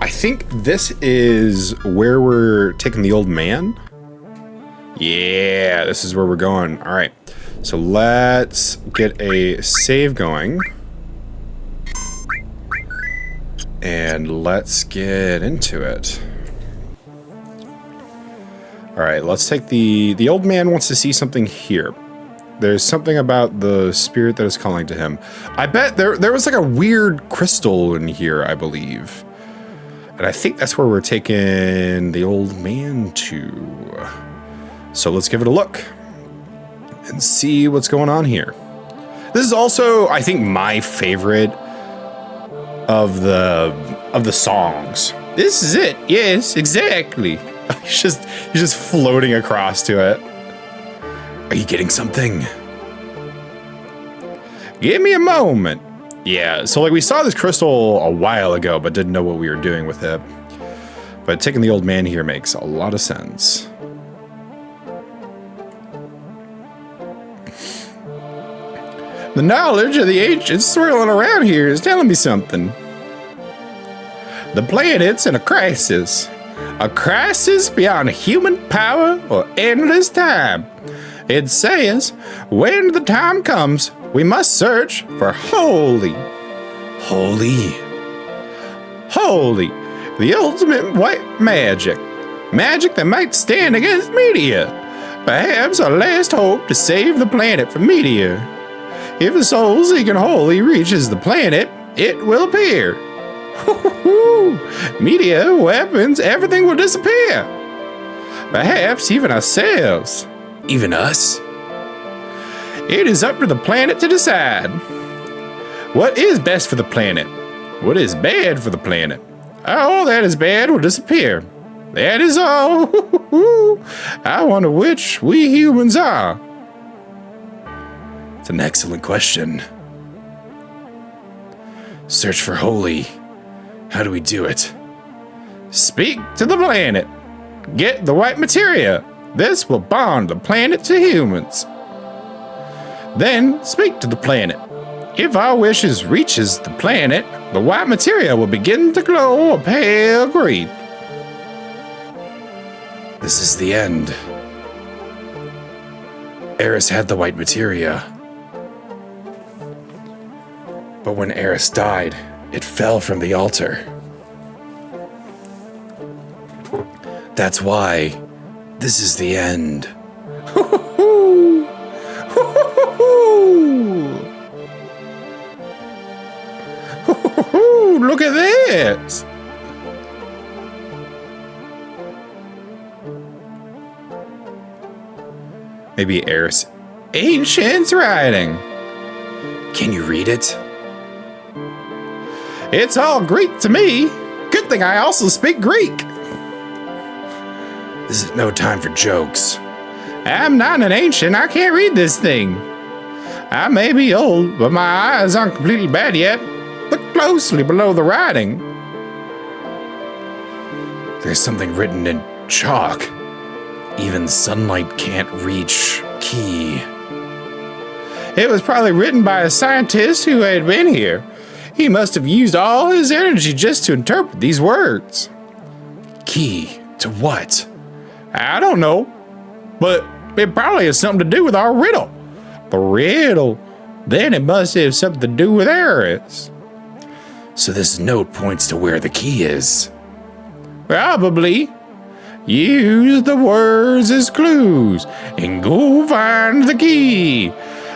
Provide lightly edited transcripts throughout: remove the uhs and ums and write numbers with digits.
I think this is where we're taking the old man. Yeah, this is where we're going. All right, so let's get a save going. And let's get into it. All right, let's take the old man wants to see something here. There's something about the spirit that is calling to him. I bet there was like a weird crystal in here, I believe. And I think that's where we're taking the old man to. So let's give it a look and see what's going on here. This is also, I think, my favorite of the songs. This is it. Yes, exactly. He's just floating across to it. Are you getting something? Give me a moment. Yeah, so like we saw this crystal a while ago, but didn't know what we were doing with it. But taking the old man here makes a lot of sense. The knowledge of the ancients swirling around here is telling me something. The planet's in a crisis. A crisis beyond human power or endless time. It says, when the time comes, we must search for holy, the ultimate white magic. Magic that might stand against meteor. Perhaps our last hope to save the planet from meteor. If a soul seeking holy reaches the planet, it will appear. Meteor, weapons, everything will disappear. Perhaps even ourselves. Even us? It is up to the planet to decide. What is best for the planet? What is bad for the planet? All that is bad will disappear. That is all. I wonder which we humans are. It's an excellent question. Search for holy. How do we do it? Speak to the planet. Get the white materia. This will bond the planet to humans. Then speak to the planet. If our wishes reaches the planet, the white materia will begin to glow a pale green. This is the end. Eris had the white materia. But when Eris died, it fell from the altar. That's why this is the end. Look at this! Maybe Eris' ancient writing. Can you read it? It's all Greek to me. Good thing I also speak Greek. This is no time for jokes. I'm not an ancient. I can't read this thing. I may be old, but my eyes aren't completely bad yet. Look closely below the writing. There's something written in chalk. Even sunlight can't reach key. It was probably written by a scientist who had been here. He must have used all his energy just to interpret these words. Key to what? I don't know, but it probably has something to do with our riddle. The riddle. Then it must have something to do with Eris. So this note points to where the key is. Probably. Use the words as clues and go find the key.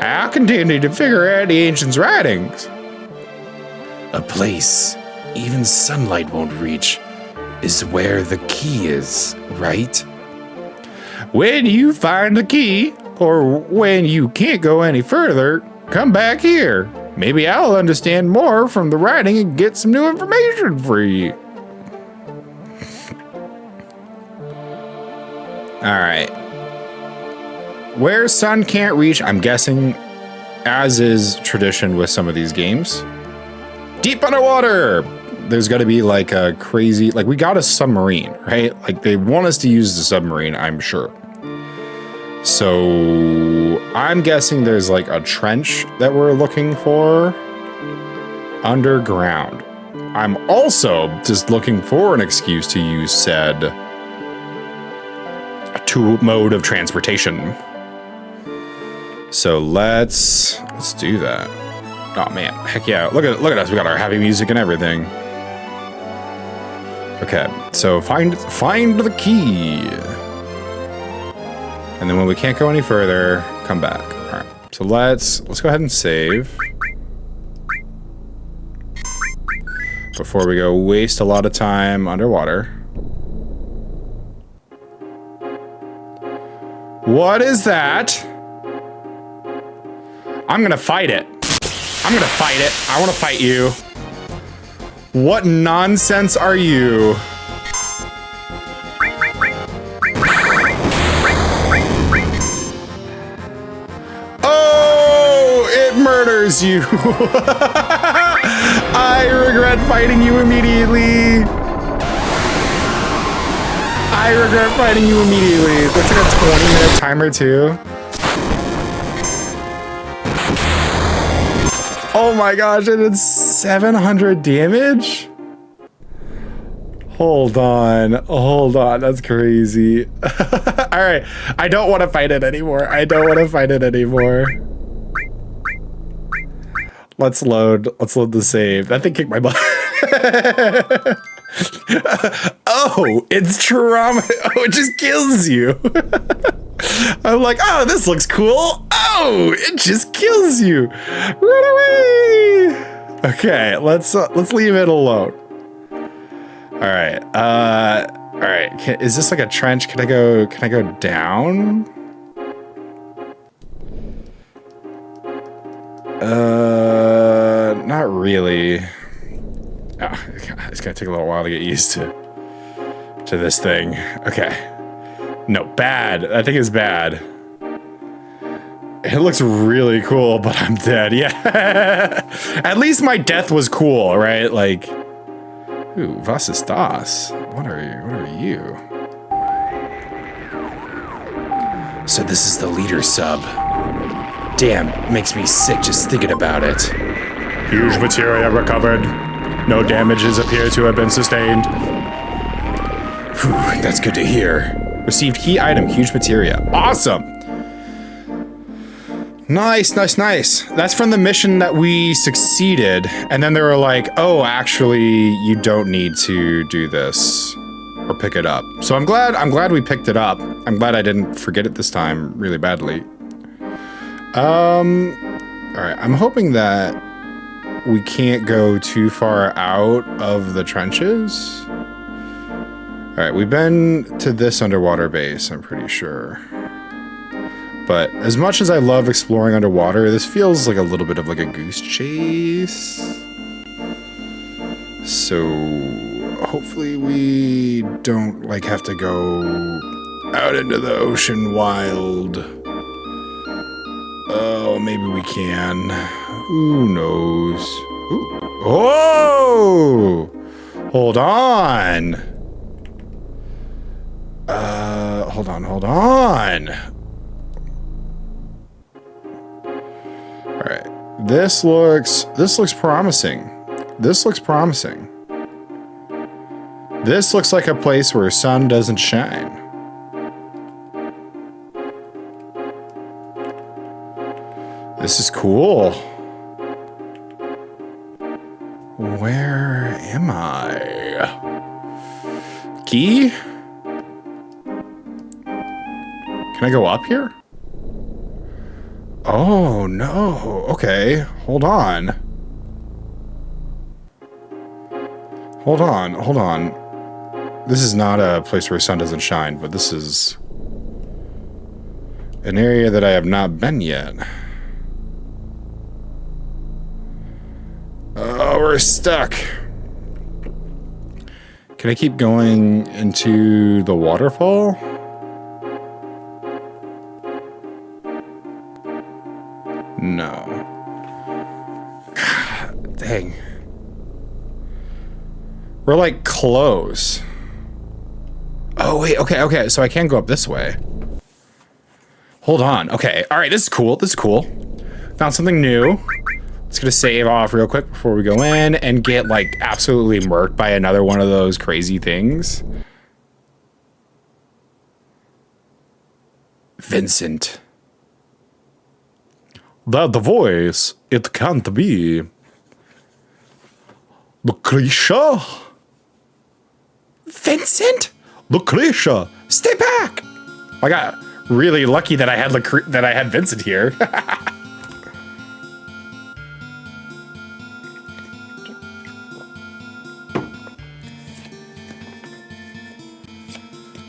I'll continue to figure out the ancients' writings. A place even sunlight won't reach is where the key is, right? When you find the key, or when you can't go any further, come back here. Maybe I'll understand more from the writing and get some new information for you. All right. Where sun can't reach, I'm guessing, as is tradition with some of these games, deep underwater. There's got to be like a crazy, like we got a submarine, right? Like they want us to use the submarine, I'm sure. So I'm guessing there's like a trench that we're looking for underground. I'm also just looking for an excuse to use said mode of transportation. So let's do that. Oh man, heck yeah! Look at us. We got our happy music and everything. Okay, so find the key, and then when we can't go any further, come back. All right. So let's go ahead and save before we go waste a lot of time underwater. What is that? I'm gonna fight it. I'm gonna fight it. I wanna fight you. What nonsense are you? Oh, it murders you. I regret fighting you immediately. I regret fighting you immediately. That's like a 20-minute timer too. Oh my gosh, it did 700 damage? Hold on, that's crazy. All right, I don't want to fight it anymore. Let's load the save. That thing kicked my butt. Oh, it's trauma. Oh, it just kills you. I'm like, oh, this looks cool. Oh, it just kills you. Run away. Okay, let's leave it alone. All right. All right. Is this like a trench? Can I go down? Not really. Oh, it's gonna take a little while to get used to this thing. Okay. No, bad. That thing is bad. It looks really cool, but I'm dead. Yeah. At least my death was cool, right? Like, ooh, was ist das? What are you? So this is the leader sub. Damn, makes me sick just thinking about it. Huge materia recovered. No damages appear to have been sustained. Whew, that's good to hear. Received key item, huge materia. Awesome. Nice. That's from the mission that we succeeded. And then they were like, oh, actually, you don't need to do this or pick it up. So I'm glad we picked it up. I'm glad I didn't forget it this time really badly. All right, I'm hoping that we can't go too far out of the trenches. All right, we've been to this underwater base, I'm pretty sure. But as much as I love exploring underwater, this feels like a little bit of like a goose chase. So hopefully we don't like have to go out into the ocean wild. Oh, maybe we can. Who knows? Ooh. Oh! Hold on. Hold on. All right. This looks promising. This looks like a place where sun doesn't shine. This is cool. Where am I? Key? Can I go up here? Oh, no. Okay. Hold on. This is not a place where sun doesn't shine, but this is an area that I have not been yet. Oh, we're stuck. Can I keep going into the waterfall? No. Dang. We're like close. Oh, wait. Okay. So I can go up this way. Hold on. Okay. All right. This is cool. Found something new. It's gonna save off real quick before we go in and get like absolutely murked by another one of those crazy things. Vincent. That voice, it can't be. Lucretia? Vincent? Lucretia, stay back! I got really lucky that I had Vincent here.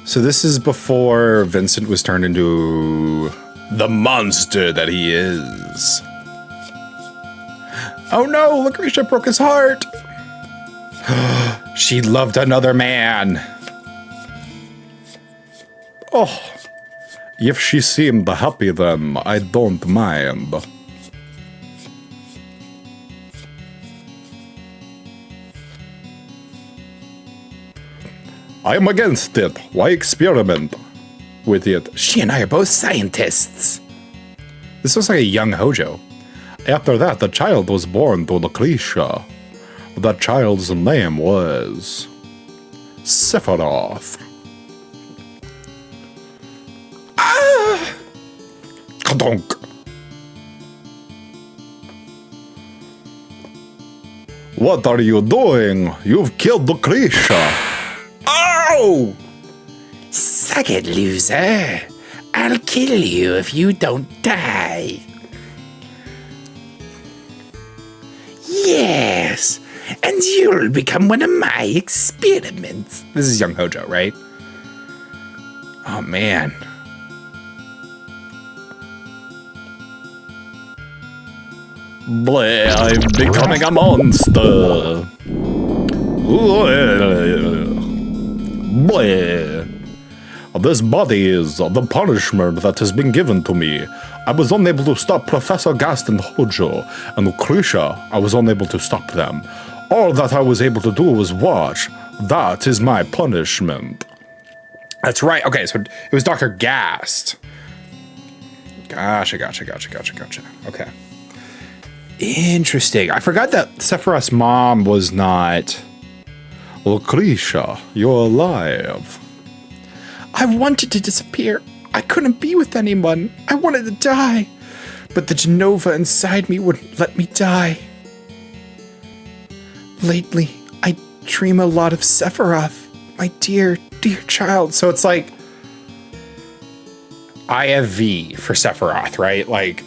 So this is before Vincent was turned into the monster that he is. Oh no, Lucretia broke his heart. She loved another man. Oh, if she seemed happy then, I don't mind. I am against it. Why experiment with it? She and I are both scientists. This looks like a young Hojo. After that, the child was born to Lucretia. That child's name was Sephiroth. Ah! Kadonk. What are you doing? You've killed Lucretia. Oh! Suck it, loser. I'll kill you if you don't die. Yes, and you'll become one of my experiments. This is young Hojo, right? Oh, man. Bleh, I'm becoming a monster. Bleh. This body is the punishment that has been given to me. I was unable to stop Professor Gast and Hojo, and Lucretia, I was unable to stop them. All that I was able to do was watch. That is my punishment. That's right. Okay, so it was Dr. Gast. Gotcha. Okay. Interesting. I forgot that Sephiroth's mom was not... Lucretia, you're alive. I wanted to disappear. I couldn't be with anyone. I wanted to die. But the Genova inside me wouldn't let me die. Lately, I dream a lot of Sephiroth, my dear child. So it's like IFV for Sephiroth, right? Like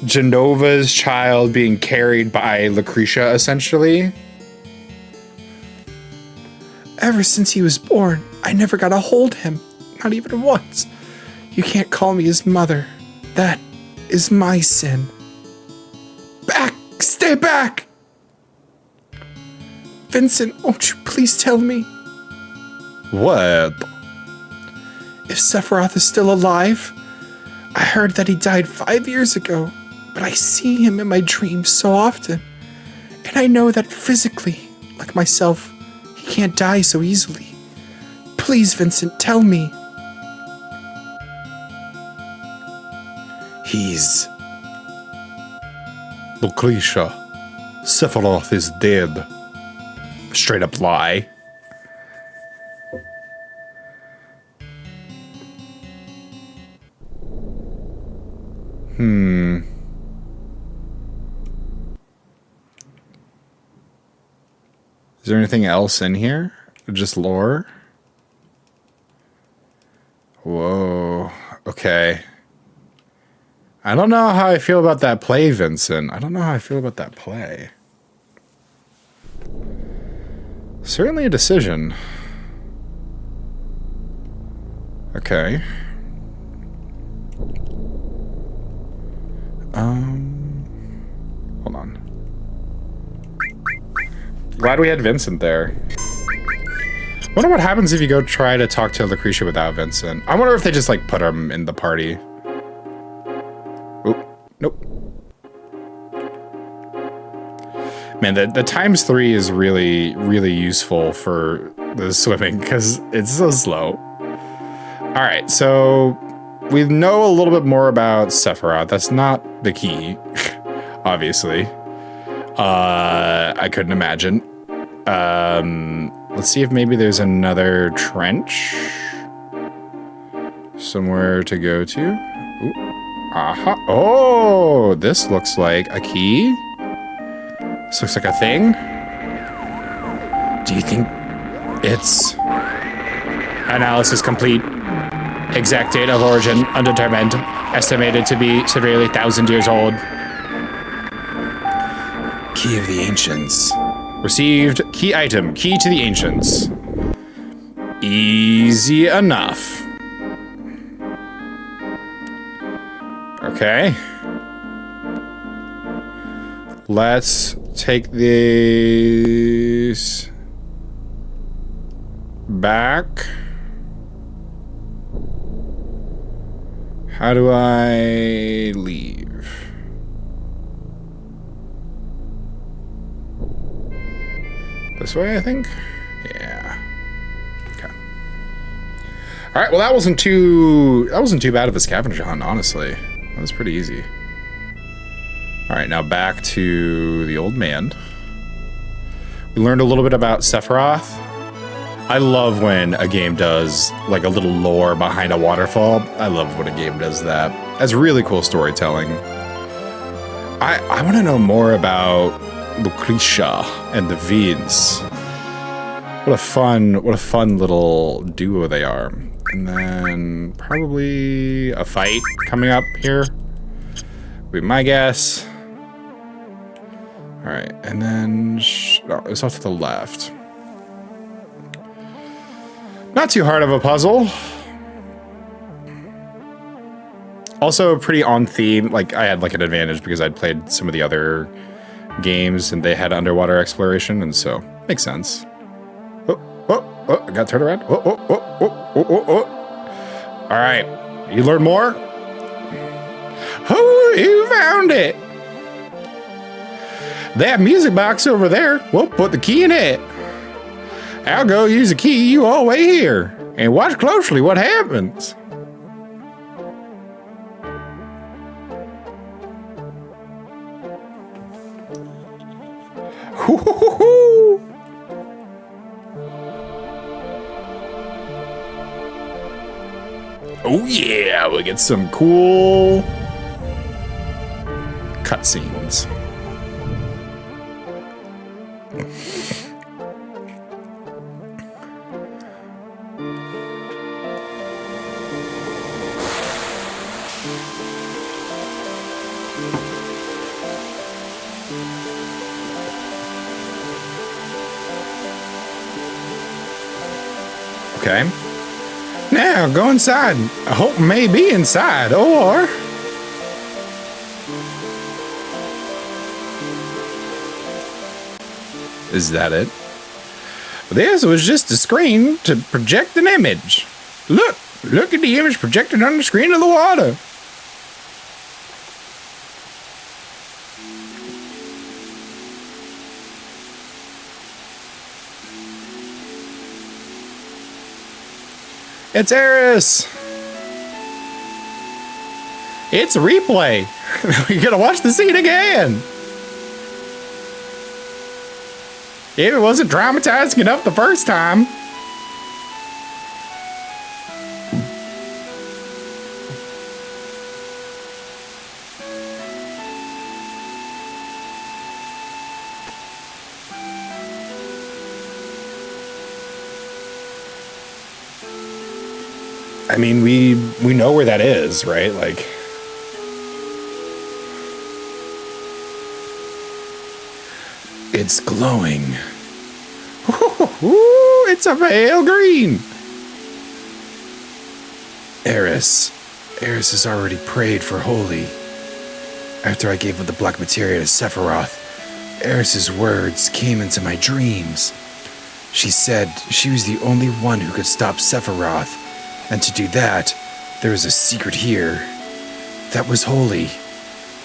Genova's child being carried by Lucretia, essentially. Ever since he was born, I never got to hold him. Not even once. You can't call me his mother. That is my sin. Back! Stay back! Vincent, won't you please tell me? What? If Sephiroth is still alive? I heard that he died 5 years ago, but I see him in my dreams so often. And I know that physically, like myself, he can't die so easily. Please, Vincent, tell me. He's... Lucretia. Sephiroth is dead. Straight up lie. Is there anything else in here? Just lore? Whoa. Okay. I don't know how I feel about that play, Vincent. I don't know how I feel about that play. Certainly a decision. Okay. Hold on. Glad we had Vincent there. Wonder what happens if you go try to talk to Lucretia without Vincent. I wonder if they just like put him in the party. Oop, nope. Man, the ×3 is really, really useful for the swimming because it's so slow. All right, so we know a little bit more about Sephiroth. That's not the key. obviously. I couldn't imagine. Let's see if maybe there's another trench somewhere to go to. Ooh. Aha. Oh, this looks like a key. This looks like a thing. Do you think it's analysis complete? Exact date of origin undetermined. Estimated to be severely 1,000 years old. Key of the Ancients. Received key item. Key to the Ancients. Easy enough. Okay. Let's take these back. How do I leave? This way, I think? Yeah. Okay. All right, well that wasn't too bad of a scavenger hunt, honestly. That was pretty easy. All right, now back to the old man. We learned a little bit about Sephiroth. I love when a game does like a little lore behind a waterfall. I love when a game does that. That's really cool storytelling. I want to know more about Lucretia and the Vids. What a fun little duo they are. And then probably a fight coming up here. Would be my guess. All right, and then it's off to the left. Not too hard of a puzzle. Also pretty on theme. Like I had like an advantage because I'd played some of the other games and they had underwater exploration, and so makes sense. Oh, I got turned around. Oh. All right, you learn more? Oh, you found it. That music box over there. Well, put the key in it. I'll go use the key you all wait here and watch closely what happens. Oh yeah, we get some cool cutscenes. Okay. Now, go inside. I hope may be inside, or... Is that it? This was just a screen to project an image. Look at the image projected on the screen of the water. It's Eris! It's a replay! You gotta watch the scene again! If it wasn't traumatizing enough the first time. I mean, we know where that is, right? Like, it's glowing. Ooh, it's a pale green. Eris has already prayed for holy. After I gave up the black materia to Sephiroth, Eris's words came into my dreams. She said she was the only one who could stop Sephiroth. And to do that, there was a secret here. That was holy.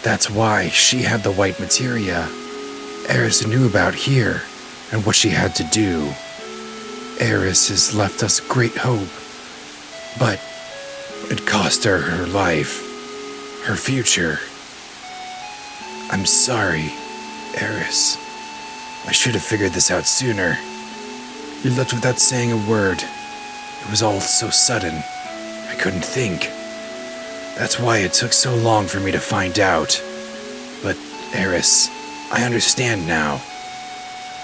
That's why she had the white materia. Eris knew about here and what she had to do. Eris has left us great hope. But it cost her her life, her future. I'm sorry, Eris. I should have figured this out sooner. You left without saying a word. It was all so sudden. I couldn't think. That's why it took so long for me to find out. But, Eris, I understand now.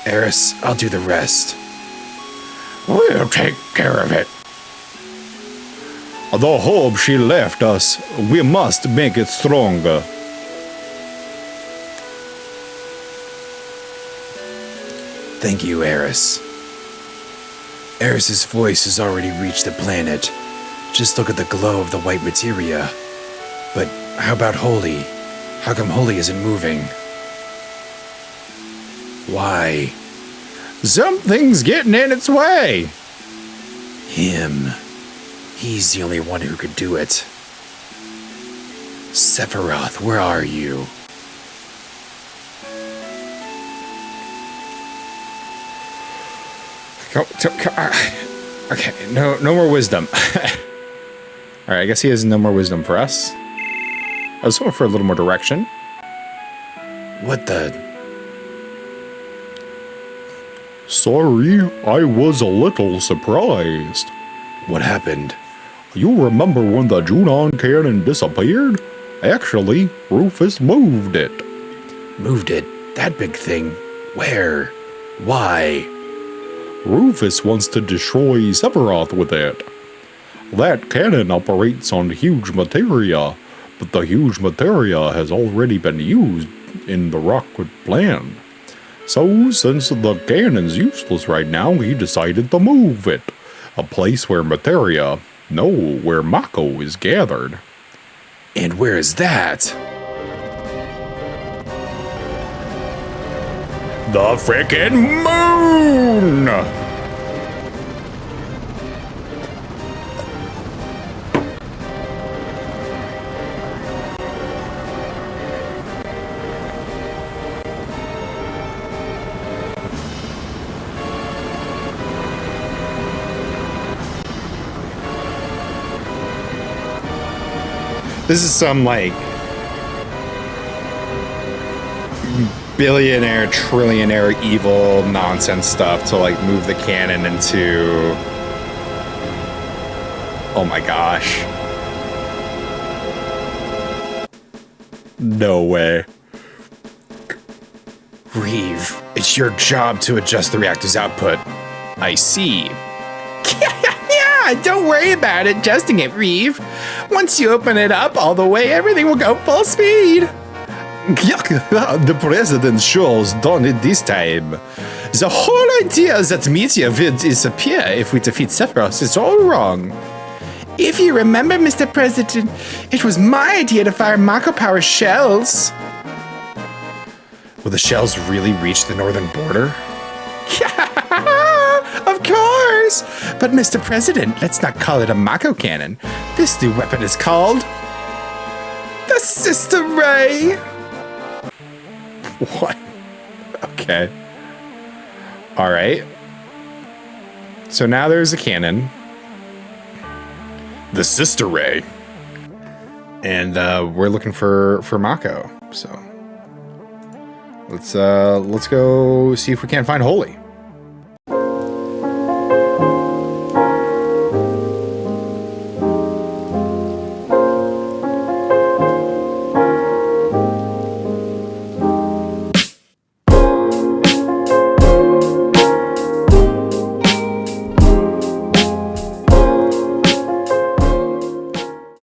Eris, I'll do the rest. We'll take care of it. The hope she left us, we must make it stronger. Thank you, Eris. Eris's voice has already reached the planet. Just look at the glow of the white materia. But how about Holy? How come Holy isn't moving? Why? Something's getting in its way. Him. He's the only one who could do it. Sephiroth, where are you? Okay, no more wisdom. Alright, I guess he has no more wisdom for us. I was hoping for a little more direction. What the? Sorry, I was a little surprised. What happened? You remember when the Junon cannon disappeared? Actually, Rufus moved it. Moved it? That big thing? Where? Why? Rufus wants to destroy Sephiroth with it. That cannon operates on huge materia, but the huge materia has already been used in the rocket plan. So, since the cannon's useless right now, he decided to move it. A place where materia, no, where Mako is gathered. And where is that? The frickin' moon! This is some, like, billionaire, trillionaire evil nonsense stuff to, like, move the cannon into... Oh my gosh. No way. Reeve, it's your job to adjust the reactor's output. I see. Yeah, don't worry about adjusting it, Reeve. Once you open it up all the way, everything will go full speed. The president shows done it this time. The whole idea that meteor will disappear if we defeat Sephiroth is all wrong. If you remember, Mr. President, it was my idea to fire Mako Power shells. Will the shells really reach the northern border? Of course! But Mr. President, let's not call it a Mako cannon. This new weapon is called... the Sister Ray! What? Okay. Alright. So now there's a cannon. The Sister Ray. And we're looking for Mako. So let's go see if we can't find Holy.